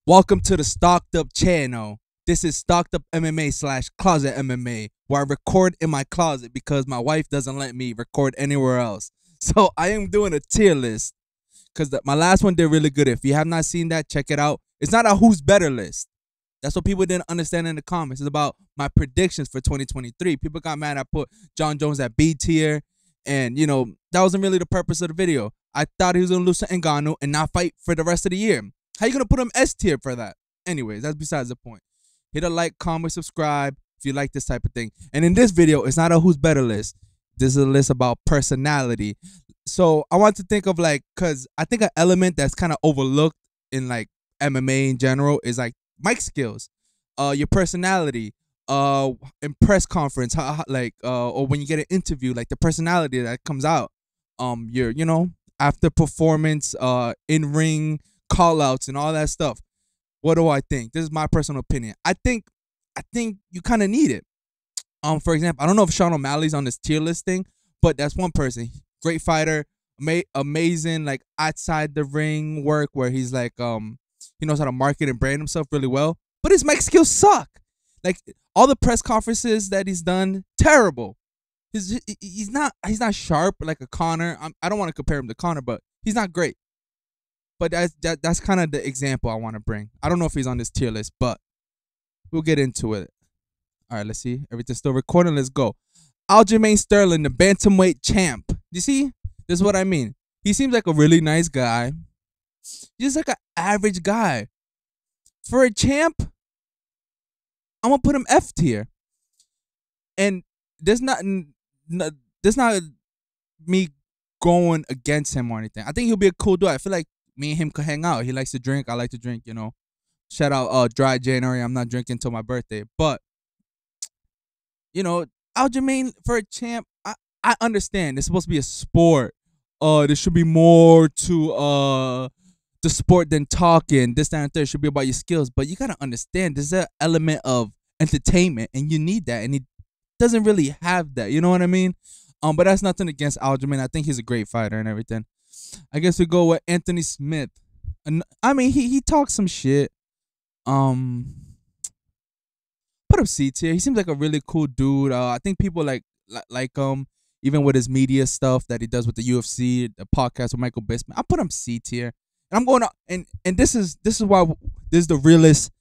Welcome to the Stocked Up channel. This is Stocked Up MMA slash Closet MMA, where I record in my closet because my wife doesn't let me record anywhere else. So I am doing a tier list because my last one did really good. If you have not seen that, check it out. It's not a who's better list. That's what people didn't understand in the comments. It's about my predictions for 2023. People got mad I put John Jones at B tier, and that wasn't really the purpose of the video. I thought he was gonna lose to Ngannou and not fight for the rest of the year. How you gonna put him S tier for that? Anyways, that's besides the point. Hit a like, comment, subscribe if you like this type of thing. And in this video, it's not a who's better list. This is a list about personality. So I want to think of cause I think an element that's kind of overlooked in MMA in general is mic skills, your personality, in press conference, or when you get an interview, the personality that comes out, your after performance, in ring call outs and all that stuff. What do I think? This is my personal opinion. I think you kind of need it. For example, I don't know if Sean O'Malley's on this tier list thing, but that's one person. Great fighter, amazing outside the ring work where he's he knows how to market and brand himself really well. But his mic skills suck. All the press conferences that he's done, terrible. He's not sharp like a Connor. I don't want to compare him to Connor, but he's not great. But that's kind of the example I want to bring. I don't know if he's on this tier list, but we'll get into it. All right, let's see. Everything's still recording. Let's go. Aljamain Sterling, the bantamweight champ. You see? This is what I mean. He seems like a really nice guy. He's like an average guy. For a champ, I'm going to put him F tier. And there's not me going against him or anything. I think he'll be a cool dude. I feel like me and him could hang out. He likes to drink. I like to drink, Shout out dry January. I'm not drinking till my birthday. But, Aljamain for a champ, I understand. It's supposed to be a sport. There should be more to the sport than talking. This, that, and third should be about your skills. But you gotta understand there's an element of entertainment and you need that. And he doesn't really have that. You know what I mean? But that's nothing against Aljamain. I think he's a great fighter and everything. I guess we go with Anthony Smith. And I mean, he talks some shit. Put him C tier. He seems like a really cool dude. I think people like him, even with his media stuff that he does with the UFC, the podcast with Michael Bisping. I put him C tier. And I'm going to, and this is why this is the realest,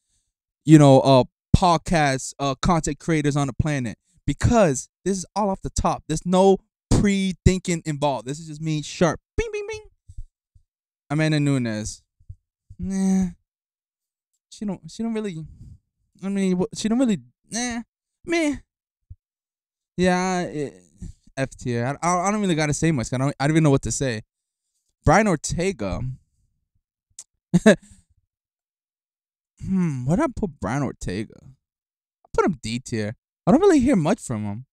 podcast content creators on the planet, because this is all off the top. There's no pre-thinking involved. This is just me sharp. Bing, bing, bing. Amanda Nunes. Nah. She don't really, she don't really, meh. Yeah, F tier. I don't really got to say much. I don't even know what to say. Brian Ortega. Where did I put Brian Ortega? I put him D tier. I don't really hear much from him.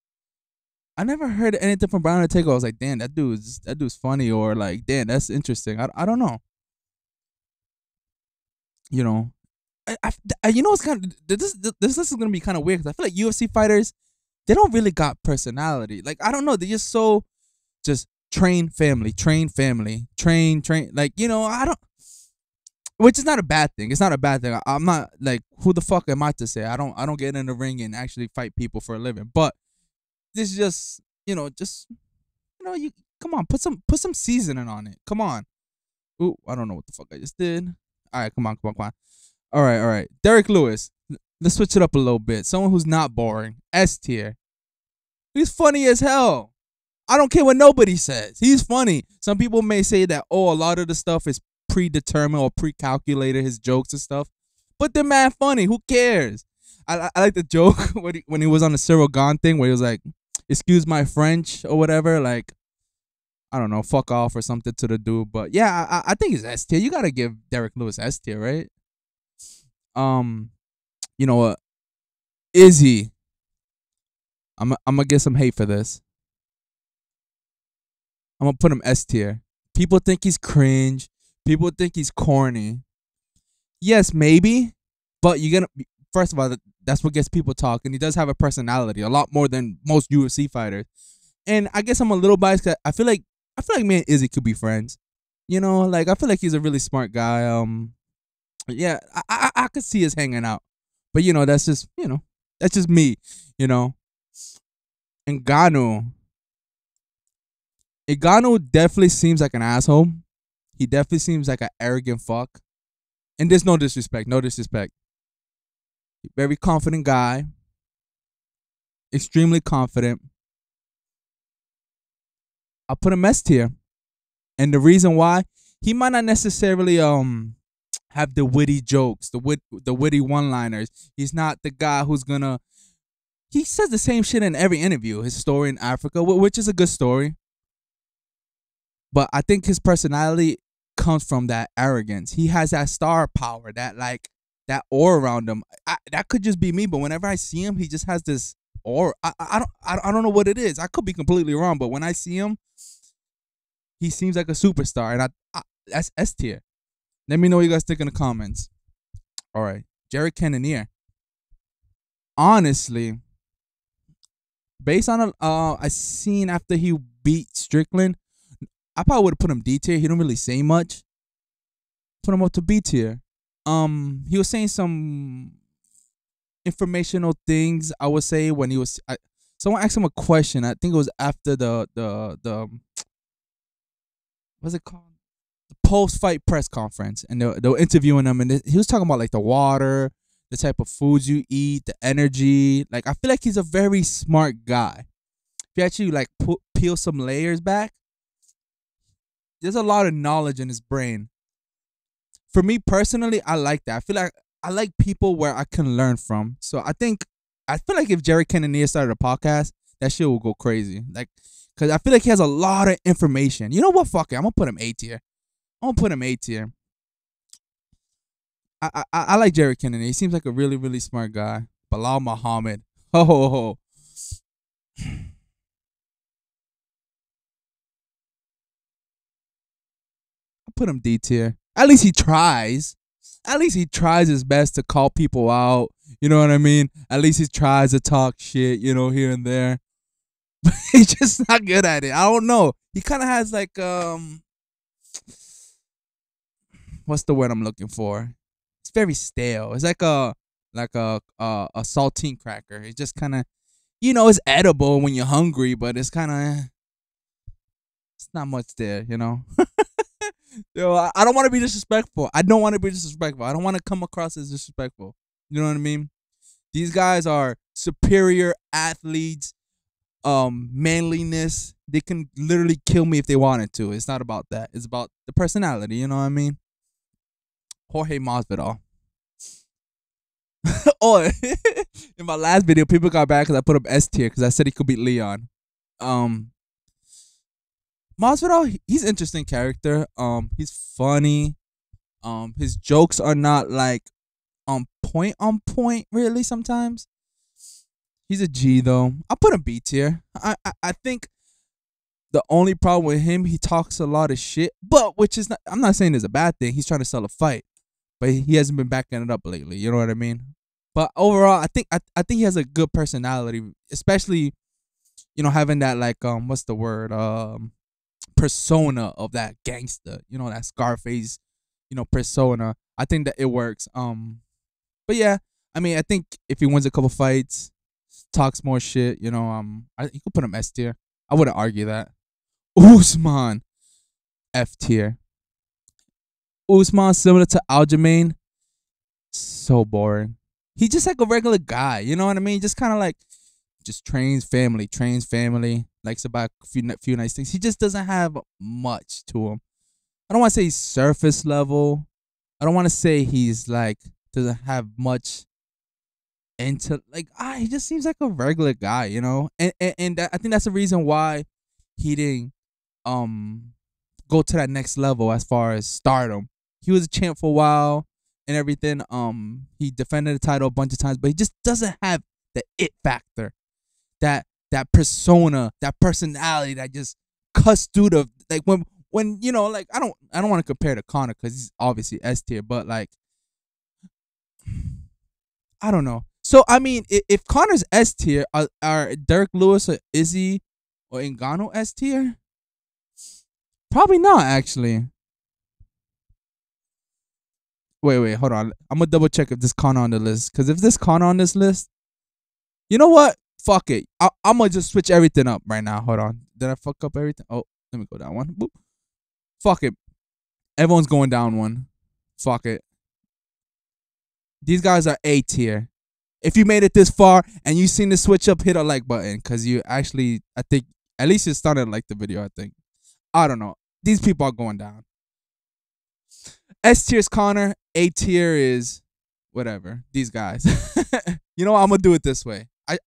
I never heard anything from Brian Ortega. I was like, damn, that dude's funny, or damn, that's interesting. I don't know. It's kind of this is gonna be kind of weird because I feel like UFC fighters, they don't really got personality. I don't know, they're just so just train family. I don't, which is not a bad thing. It's not a bad thing. I'm not who the fuck am I to say? I don't get in the ring and actually fight people for a living. But this is just you come on, put some seasoning on it. Come on. Ooh, I don't know what the fuck I just did. All right, come on. All right. Derek Lewis. Let's switch it up a little bit. Someone who's not boring. S tier. He's funny as hell. I don't care what nobody says. He's funny. Some people may say that, a lot of the stuff is predetermined or pre-calculated, his jokes and stuff. But they're mad funny. Who cares? I like the joke when he was on the Cyril Gahn thing where he was like, excuse my French or whatever. I don't know, fuck off or something to the dude. But yeah, I think it's S tier. You got to give Derek Lewis S tier, right? You know what? Izzy. I'm gonna get some hate for this. I'm gonna put him S tier. People think he's cringe. People think he's corny. Yes, maybe, but you're gonna. First of all, that's what gets people talking. He does have a personality, a lot more than most UFC fighters. And I guess I'm a little biased because I feel like me and Izzy could be friends. I feel like he's a really smart guy. Yeah, I could see us hanging out, but that's just me. You know, Ngannou, Ngannou definitely seems like an asshole. He definitely seems like an arrogant fuck. And there's no disrespect, no disrespect. Very confident guy, extremely confident. I'll put him S tier. And the reason why, he might not necessarily have the witty jokes, the witty one-liners. He's not the guy who's gonna. He says the same shit in every interview. His story in Africa, which is a good story, but I think his personality comes from that arrogance. He has that star power, that aura around him. That could just be me, but whenever I see him, he just has this aura. I don't know what it is. I could be completely wrong, but when I see him, he seems like a superstar, and that's S tier. Let me know what you guys think in the comments. All right, Jared Cannonier. Honestly, based on I seen after he beat Strickland, I probably would have put him D tier. He don't really say much. Put him up to B tier. He was saying some informational things. I would say when he was, someone asked him a question. I think it was after the what's it called? The post fight press conference, and they were interviewing him, and he was talking about like the water, the type of foods you eat, the energy. Like, I feel like he's a very smart guy. If you actually like peel some layers back, there's a lot of knowledge in his brain. For me personally, I like that. I feel like I like people where I can learn from. So I feel like if Jerry Cannonier started a podcast, that shit will go crazy. Like, cause I feel like he has a lot of information. You know what? Fuck it, I'm gonna put him A tier. I'm gonna put him A tier. I like Jerry Cannonier. He seems like a really really smart guy. Bilal Muhammad. Ho ho ho. I put him D tier. At least he tries. At least he tries his best to call people out. You know what I mean? At least he tries to talk shit, here and there. But he's just not good at it. I don't know. He kind of has like what's the word I'm looking for? It's very stale. It's like a saltine cracker. It's just kind of, it's edible when you're hungry, but it's kind of, it's not much there. Yo, I don't want to be disrespectful. I don't want to be disrespectful. I don't want to come across as disrespectful. You know what I mean? These guys are superior athletes. Manliness. They can literally kill me if they wanted to. It's not about that. It's about the personality. You know what I mean? Jorge Masvidal. Oh, in my last video, people got back because I put up S tier because I said he could beat Leon. Um, Masvidal, he's an interesting character. He's funny. His jokes are not like on point really sometimes. He's a G though. I'll put him B tier. I think the only problem with him, he talks a lot of shit, but which is not, I'm not saying it's a bad thing. He's trying to sell a fight, but he hasn't been backing it up lately. You know what I mean? But overall, I think he has a good personality, especially having that like what's the word persona of that gangster. That Scarface persona. I think that it works. But yeah, I mean, I think if he wins a couple fights, talks more shit, you could put him S tier. I wouldn't argue that. Usman, F tier. Usman, similar to Aljamain, so boring. He's just like a regular guy, you know what I mean? Just kind of like, just trains family, likes about a few nice things. He just doesn't have much to him. I don't want to say he's surface level. I don't want to say he's like, doesn't have much into, like, he just seems like a regular guy, and I think that's the reason why he didn't go to that next level as far as stardom. He was a champ for a while and everything. He defended the title a bunch of times, but he just doesn't have the it factor, that persona, that personality that just cuts through the, like, when like, I don't want to compare to Conor because he's obviously S tier, but like, I don't know. So I mean, if Conor's S tier, are Derek Lewis or Izzy or Ngannou S tier? Probably not, actually. Wait, hold on. I'm gonna double check if this Connor on the list. Cause if this Connor on this list, you know what? Fuck it. I'm gonna just switch everything up right now. Hold on. Did I fuck up everything? Oh, let me go down one. Boop. Fuck it. Everyone's going down one. Fuck it. These guys are A tier. If you made it this far and you seen the switch up, hit a like button. Because you actually, I think, at least you started to like the video, I think. I don't know. These people are going down. S tier is Connor. A tier is whatever. These guys. You know what? I'm going to do it this way. I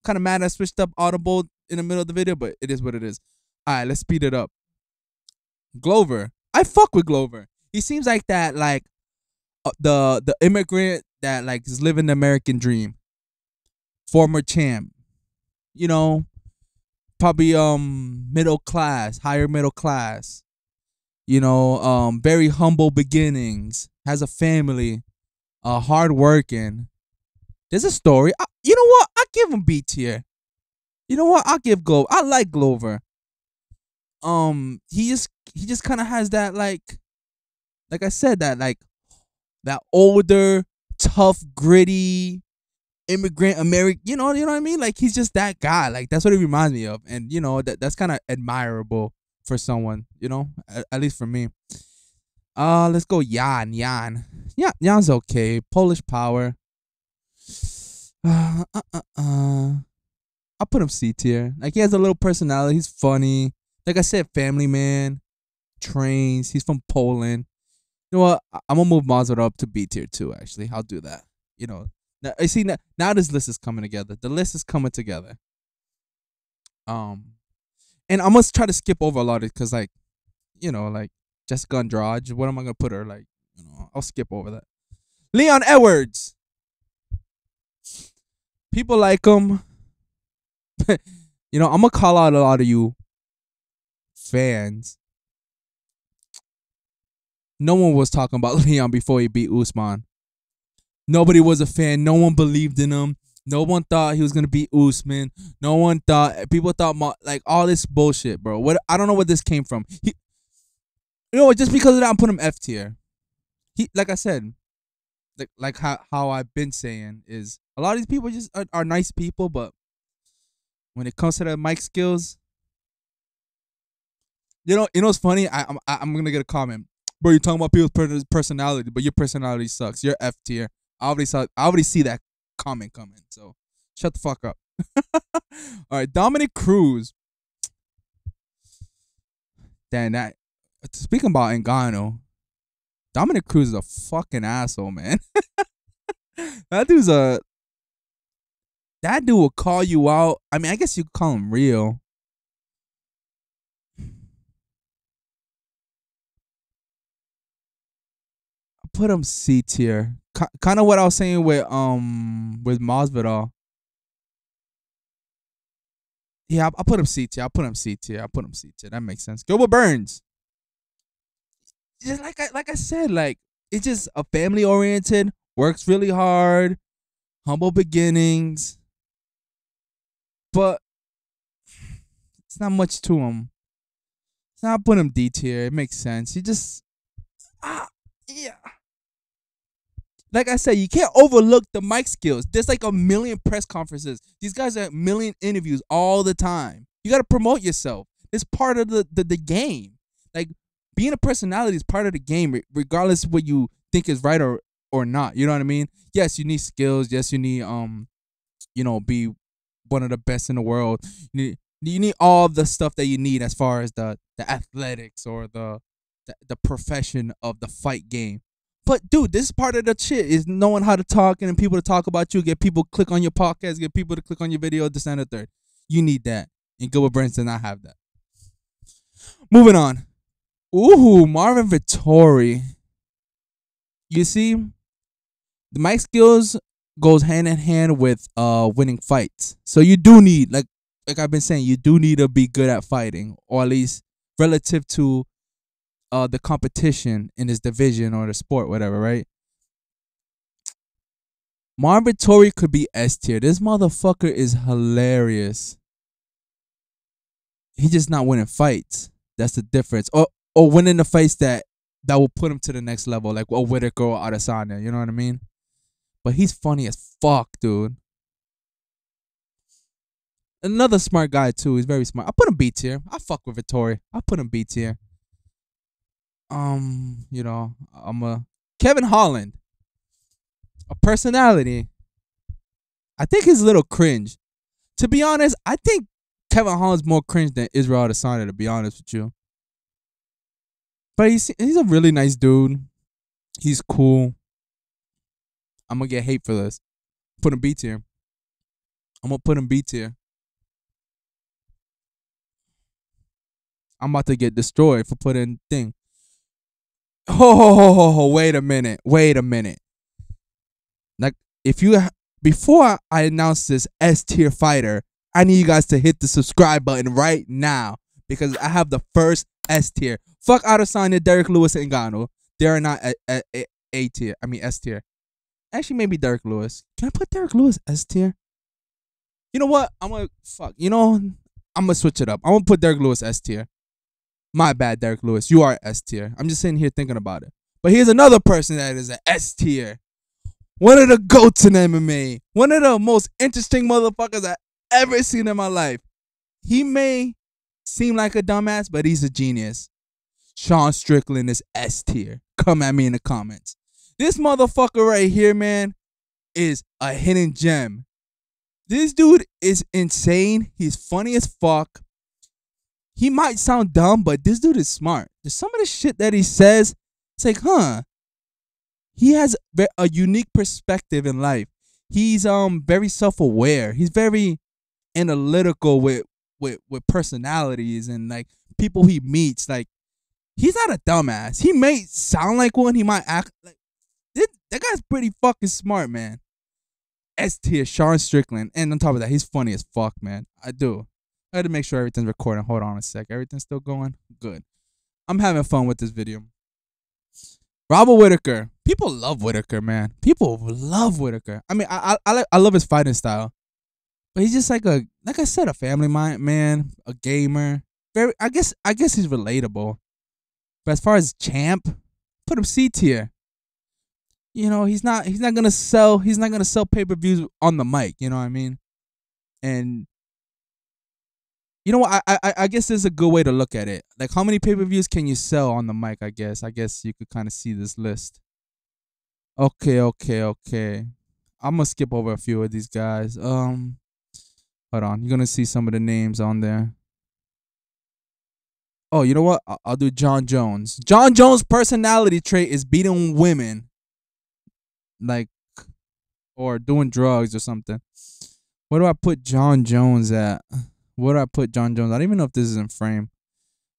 kind of mad I switched up Audible in the middle of the video, but it is what it is. All right, let's speed it up. Glover. I fuck with Glover. He seems like that, like, the immigrant that like is living the American dream. Former champ. You know, probably middle class, higher middle class. You know, very humble beginnings. Has a family. Hard working. There's a story. You know what? I give him B tier. You know what? I'll give Glover. I like Glover. He just kind of has that like I said, that older, tough, gritty immigrant American. You know what I mean? Like he's just that guy. Like that's what he reminds me of, and you know that's kind of admirable for someone. You know, at least for me. Let's go Jan. Jan's okay. Polish power. I'll put him C tier. Like he has a little personality. He's funny. Like I said, family man. Trains. He's from Poland. You know what? I'm gonna move Mazur up to B tier too. Actually, I'll do that. You know, now, I see now this list is coming together. The list is coming together. And I must try to skip over a lot of it because, like, you know, like Jessica Andrade. What am I gonna put her? Like, you know, I'll skip over that. Leon Edwards. People like him. You know, I'm gonna call out a lot of you fans. No one was talking about Leon before he beat Usman. Nobody was a fan. No one believed in him. No one thought he was gonna beat Usman. No one thought. People thought like all this bullshit, bro. What I don't know where this came from. You know what? Just because of that, I'm putting him F tier. He, like I said, like how I've been saying is a lot of these people just are nice people, but when it comes to the mic skills, you know what's funny? I'm gonna get a comment. Bro, you're talking about people's personality, but your personality sucks. You're F tier. I already see that comment coming. So shut the fuck up. All right, Dominic Cruz. Damn that. Speaking about Ngannou, Dominic Cruz is a fucking asshole, man. That dude will call you out. I mean, I guess you could call him real. Put him C tier. Kind of what I was saying with Masvidal. Yeah, I'll put him C tier. I'll put him C tier. That makes sense. Gilbert Burns. Just like I said, like it's just a family oriented, works really hard, humble beginnings, but it's not much to him. It's not put him D tier. It makes sense. He just yeah. Like I said, you can't overlook the mic skills. There's like a million press conferences. These guys are at a million interviews all the time. You got to promote yourself. It's part of the game. Like being a personality is part of the game, regardless of what you think is right or not. You know what I mean? Yes, you need skills. Yes, you need you know, be one of the best in the world. You need all the stuff that you need as far as the athletics or the profession of the fight game. But dude, this is part of the shit is knowing how to talk and people to talk about you, get people to click on your podcast, get people to click on your video, this and the third. You need that. And Gilbert Burns does not have that. Moving on. Ooh, Marvin Vettori. You see, the mic skills goes hand in hand with winning fights. So you do need, like I've been saying, you do need to be good at fighting, or at least relative to the competition in this division or the sport, whatever, right? Marvin Vettori could be S tier. This motherfucker is hilarious. He's just not winning fights. That's the difference. Or winning the fights that that will put him to the next level, like a Whitaker or Adesanya. You know what I mean? But he's funny as fuck, dude. Another smart guy too. He's very smart. I put him B tier. I fuck with Vittori. I put him B tier. You know, I'm a Kevin Holland, a personality. I think he's a little cringe. To be honest, I think Kevin Holland's more cringe than Israel Adesanya, to be honest with you. But he's a really nice dude. He's cool. I'm gonna get hate for this. Put him B tier. I'm gonna put him B tier. I'm about to get destroyed for putting thing. Oh, wait a minute. Wait a minute. Like, if you before I announce this S tier fighter, I need you guys to hit the subscribe button right now because I have the first S tier. Fuck Adesanya, Derek Lewis, and Ngannou. They're not A tier. I mean S tier. Actually, maybe Derek Lewis. Can I put Derek Lewis S tier? You know what? I'm gonna I'm gonna switch it up. I'm gonna put Derek Lewis S tier. My bad, Derek Lewis. You are S tier. I'm just sitting here thinking about it. But here's another person that is an S tier. One of the GOATs in MMA. One of the most interesting motherfuckers I've ever seen in my life. He may seem like a dumbass, but he's a genius. Sean Strickland is S tier. Come at me in the comments. This motherfucker right here, man, is a hidden gem. This dude is insane. He's funny as fuck. He might sound dumb, but this dude is smart. There's some of the shit that he says, it's like, huh. He has a unique perspective in life. He's very self-aware. He's very analytical with personalities and like people he meets. Like, he's not a dumbass. He may sound like one. He might act like that guy's pretty fucking smart, man. S tier, Sean Strickland. And on top of that, he's funny as fuck, man. I had to make sure everything's recording. Hold on a sec. Everything's still going? Good. I'm having fun with this video. Robert Whitaker. People love Whitaker, man. People love Whitaker. I mean, I love his fighting style. But he's just like I said, a family man, a gamer. I guess he's relatable. But as far as champ, put him C tier. You know, he's not gonna sell pay-per-views on the mic, you know what I mean? And you know what? I guess there's a good way to look at it. Like, how many pay-per-views can you sell on the mic, I guess? I guess you could kind of see this list. Okay. I'm gonna skip over a few of these guys. Hold on. You're gonna see some of the names on there. Oh, you know what? I'll do John Jones. John Jones' personality trait is beating women. Like, or doing drugs or something. Where do I put John Jones at? Where do I put John Jones? I don't even know if this is in frame.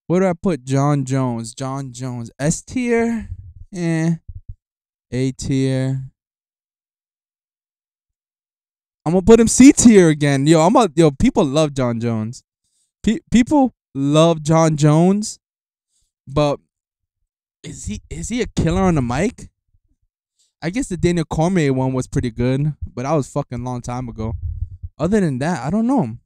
Where do I put John Jones? John Jones. S tier? A tier. I'm gonna put him C tier again. Yo, people love John Jones. People love John Jones, but is he a killer on the mic? I guess the Daniel Cormier one was pretty good, but that was fucking long time ago. Other than that, I don't know.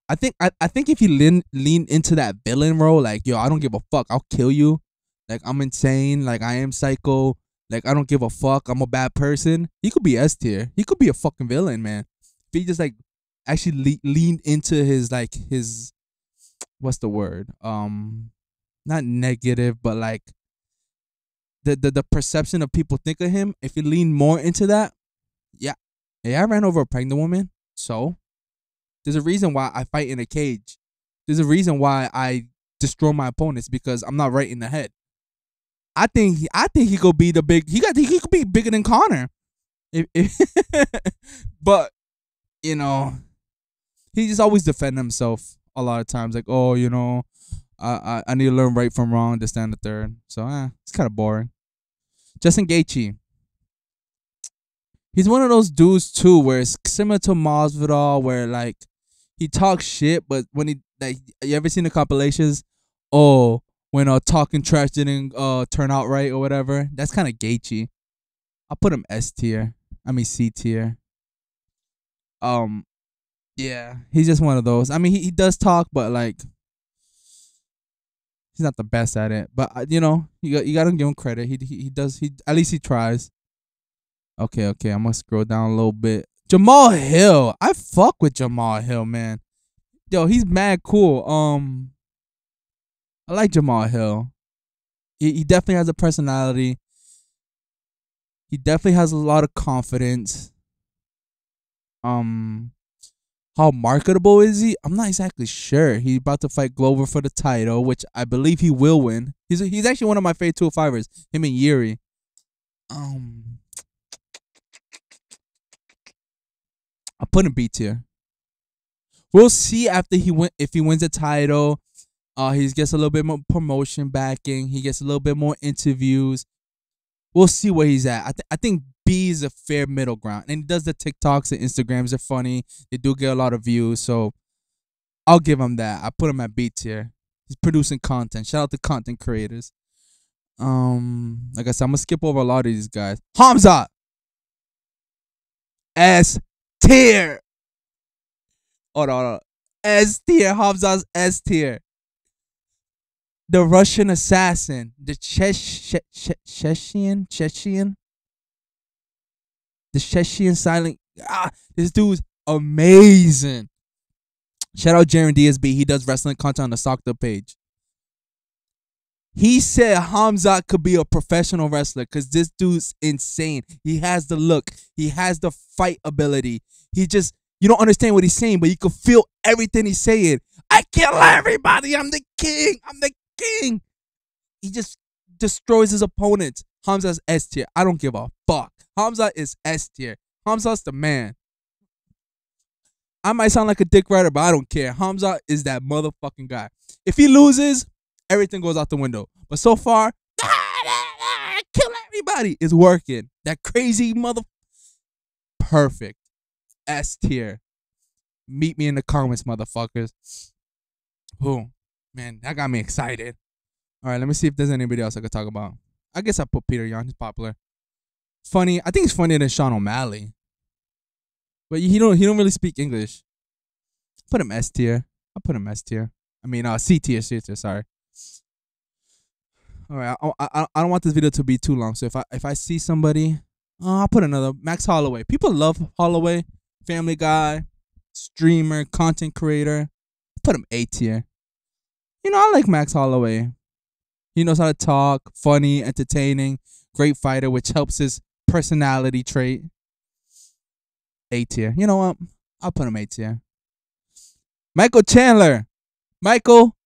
I think if you lean into that villain role, like, yo, I don't give a fuck, I'll kill you. Like, I'm insane. Like, I am psycho. Like, I don't give a fuck. I'm a bad person. He could be S tier. He could be a fucking villain, man. If he just like actually leaned into his what's the word? Not negative, but like the perception of people think of him. If you lean more into that, yeah. Hey, I ran over a pregnant woman. So there's a reason why I fight in a cage. There's a reason why I destroy my opponents, because I'm not right in the head. I think he could be the big. He could be bigger than Connor. But you know, he just always defend himself a lot of times. Like, oh, you know, I need to learn right from wrong, this, that, and the third. So it's kind of boring. Justin Gaethje. He's one of those dudes too, where it's similar to Masvidal, where like he talks shit, but when he like, you ever seen the compilations? Oh, when talking trash didn't turn out right or whatever. That's kind of Gaethje. I'll put him S tier. I mean C tier. Yeah, he's just one of those. I mean, he does talk, but like, He's not the best at it, but you know, you got to give him credit. He does. He at least he tries. Okay, okay. I'm gonna scroll down a little bit. Jamal Hill. I fuck with Jamal Hill, man. Yo, he's mad cool. I like Jamal Hill. He definitely has a personality. He definitely has a lot of confidence. Um, how marketable is he? I'm not exactly sure. He's about to fight Glover for the title, which I believe he will win. He's actually one of my favorite 205ers. Him and Yuri. I put him B tier. We'll see after if he wins the title. He gets a little bit more promotion backing. He gets a little bit more interviews. We'll see where he's at. I think B is a fair middle ground. And he does the TikToks and Instagrams. They're funny. They do get a lot of views. So I'll give him that. I put him at B tier. He's producing content. Shout out to content creators. Like I said, I'm gonna skip over a lot of these guys. Khamzat S Tier. Hold on. S Tier. Khamzat's S Tier. The Russian assassin, the Chechen, the Chechen silent. This dude's amazing. Shout out Jaren DSB. He does wrestling content on the Socked page. He said Khamzat could be a professional wrestler because this dude's insane. He has the look. He has the fight ability. You don't understand what he's saying, but you can feel everything he's saying. I kill everybody. I'm the king. I'm the king. He just destroys his opponents. Khamzat's S tier. I don't give a fuck. Khamzat is S tier. Khamzat's the man. I might sound like a dick rider, but I don't care. Khamzat is that motherfucking guy. If he loses, everything goes out the window. But so far, kill everybody is working. That crazy mother. Perfect. S tier. Meet me in the comments, motherfuckers. Oh, man, that got me excited. All right, let me see if there's anybody else I could talk about. I guess I put Peter Yan. He's popular. Funny. I think he's funnier than Sean O'Malley. But he don't really speak English. Put him S tier. I'll put him S tier. I mean, C tier, sorry. All right, I don't want this video to be too long. So if I see somebody, I'll put another. Max Holloway. People love Holloway. Family guy, streamer, content creator. Put him A tier. You know, I like Max Holloway. He knows how to talk, funny, entertaining, great fighter, which helps his personality trait. A tier. You know what? I'll put him A tier. Michael Chandler. Michael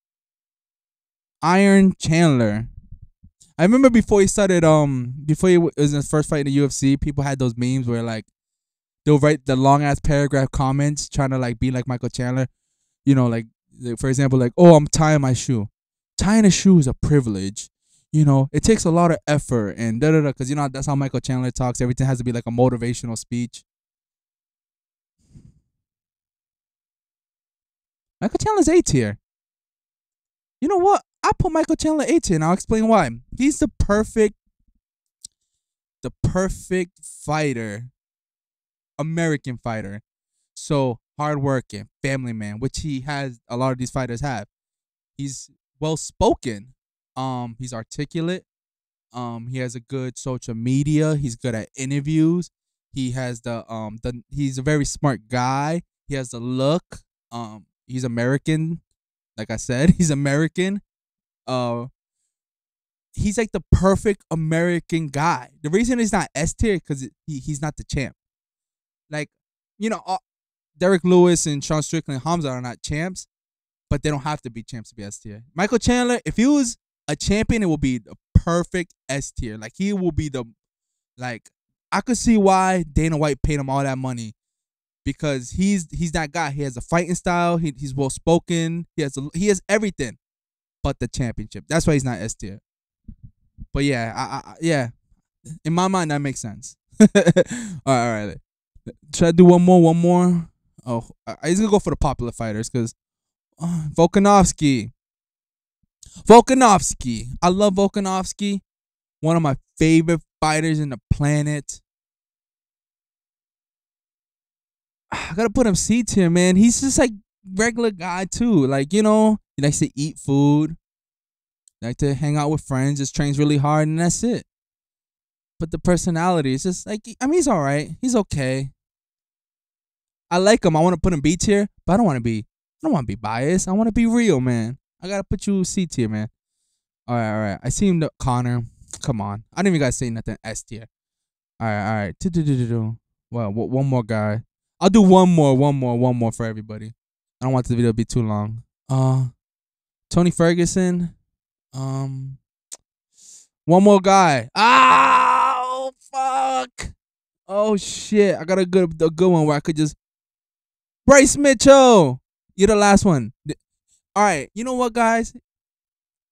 Iron Chandler. I remember before he started, before he was in his first fight in the UFC, people had those memes where like they'll write the long ass paragraph comments trying to like be like Michael Chandler. You know, like for example, like, oh, I'm tying my shoe. Tying a shoe is a privilege. You know, it takes a lot of effort and da da da. Because you know that's how Michael Chandler talks. Everything has to be like a motivational speech. Michael Chandler's A tier. You know what? I put Michael Chandler A tier, and I'll explain why. He's the perfect fighter, American fighter. So hardworking, family man, which he has. A lot of these fighters have. He's well spoken. He's articulate. He has a good social media. He's good at interviews. He has he's a very smart guy. He has the look. He's American. Like I said, he's American. He's like the perfect American guy. The reason he's not S tier because he's not the champ. Like, you know, Derek Lewis and Sean Strickland, Khamzat are not champs, but they don't have to be champs to be S tier. Michael Chandler, if he was a champion, it would be the perfect S tier. Like he will be I could see why Dana White paid him all that money. Because he's that guy. He has a fighting style. He's well spoken. He has everything, but the championship. That's why he's not S tier. But yeah, yeah. In my mind, that makes sense. all right. Should I do one more? Oh, I just gonna go for the popular fighters because Volkanovski. I love Volkanovski. One of my favorite fighters in the planet. I gotta put him C tier, man. He's just like regular guy too. Like, you know, he likes to eat food. Like to hang out with friends, just trains really hard, and that's it. But the personality is just like, I mean, he's all right. He's okay. I like him. I want to put him B tier, but I don't want to be. I don't want to be biased. I want to be real, man. I gotta put you C tier, man. All right, all right. I see him, Connor. Come on. I didn't even gotta say nothing. S tier. All right, all right. Well, one more guy. I'll do one more for everybody. I don't want the video to be too long. Tony Ferguson. One more guy. Oh fuck. Oh shit. I got a good one where I could just Bryce Mitchell. You're the last one. All right. You know what, guys?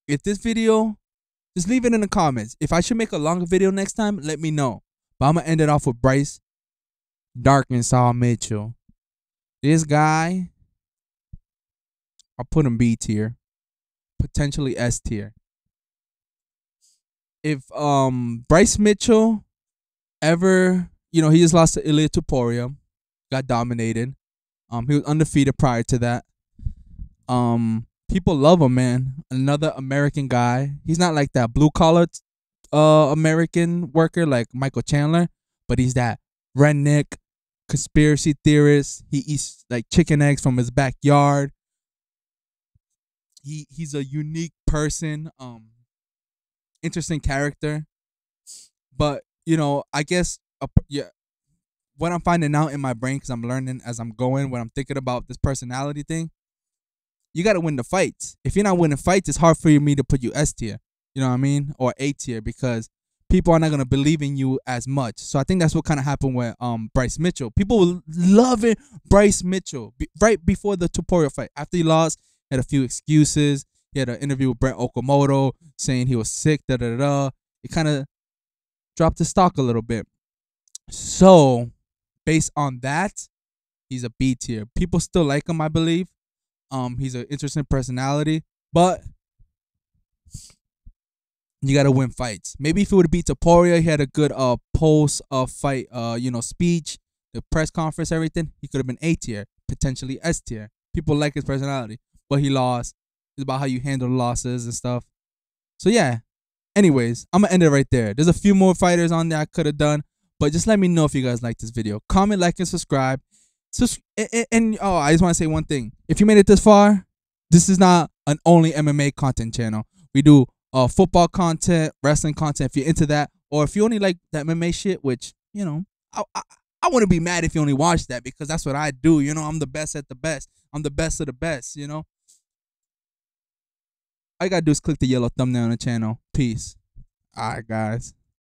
If this video, just leave it in the comments. If I should make a longer video next time, let me know. But I'm gonna end it off with Bryce Darkensaw Mitchell. This guy, I'll put him B tier, potentially S tier. If Bryce Mitchell ever, he just lost to Ilia Topuria, got dominated. He was undefeated prior to that. People love him, man. Another American guy. He's not like that blue collar American worker like Michael Chandler, but he's that redneck conspiracy theorist. He eats like chicken eggs from his backyard. He's a unique person, interesting character. But I guess what I'm finding out in my brain, because I'm learning as I'm going, when I'm thinking about this personality thing, you got to win the fights. If you're not winning fights, it's hard for me to put you S tier. You know what I mean? Or A tier, because people are not going to believe in you as much. So I think that's what kind of happened with Bryce Mitchell. People were loving Bryce Mitchell right before the Topuria fight. After he lost, he had a few excuses. He had an interview with Brent Okamoto saying he was sick, da-da-da-da. It kind of dropped his stock a little bit. So based on that, he's a B tier. People still like him, I believe. He's an interesting personality, but you gotta win fights. Maybe if he would have beat Topuria, he had a good post fight speech, the press conference, everything, he could have been A tier, potentially S tier. People like his personality, but he lost. It's about how you handle losses and stuff. So yeah. Anyways, I'm gonna end it right there. There's a few more fighters on there I could have done, but just let me know if you guys like this video. Comment, like, and subscribe. And I just want to say one thing. If you made it this far, this is not an only MMA content channel. We do football content, wrestling content if you're into that, or if you only like that MMA shit, which I wouldn't be mad if you only watch that, because that's what I do. I'm the best at the best. I'm the best of the best. All you gotta do is click the yellow thumbnail on the channel. Peace. All right, guys.